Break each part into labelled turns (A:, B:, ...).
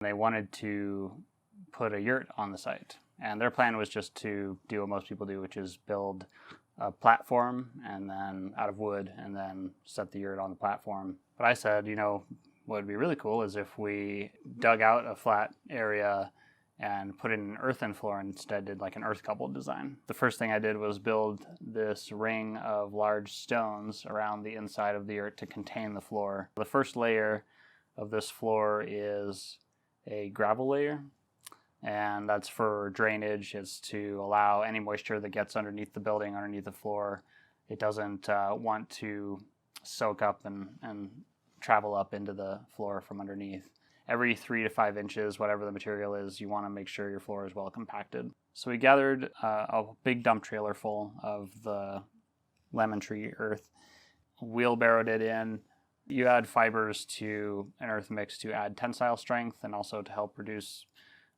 A: They wanted to put a yurt on the site, and their plan was just to do what most people do, which is build a platform and then out of wood and then set the yurt on the platform. But I said, what would be really cool is if we dug out a flat area and put in an earthen floor and instead did like an earth coupled design. The first thing I did was build this ring of large stones around the inside of the yurt to contain the floor. The first layer of this floor is a gravel layer, and that's for drainage. It's to allow any moisture that gets underneath the building, underneath the floor. It doesn't want to soak up and travel up into the floor from underneath. Every 3 to 5 inches, whatever the material is, you want to make sure your floor is well compacted. So we gathered a big dump trailer full of the lemon tree earth, wheelbarrowed it in. You add fibers to an earth mix to add tensile strength and also to help reduce,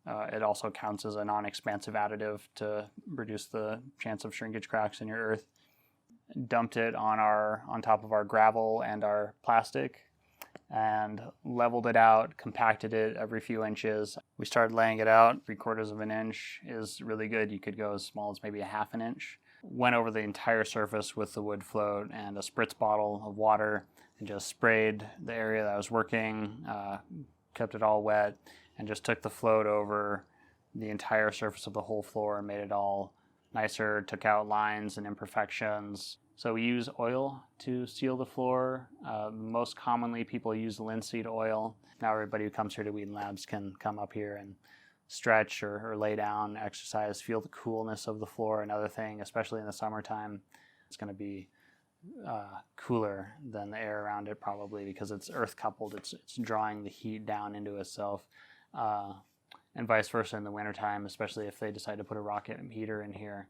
A: it also counts as a non-expansive additive to reduce the chance of shrinkage cracks in your earth. Dumped it on top of our gravel and our plastic, and leveled it out, compacted it every few inches. We started laying it out. 3/4 of an inch is really good. You could go as small as maybe a 1/2 an inch. Went over the entire surface with the wood float and a spritz bottle of water and just sprayed the area that I was working, kept it all wet, and just took the float over the entire surface of the whole floor and made it all nicer, took out lines and imperfections. So we use oil to seal the floor. Most commonly, people use linseed oil. Now everybody who comes here to Wheaton Labs can come up here and stretch or lay down, exercise, feel the coolness of the floor. Another thing, especially in the summertime, it's going to be cooler than the air around it probably because it's earth coupled. It's drawing the heat down into itself. And vice versa in the wintertime, especially if they decide to put a rocket heater in here.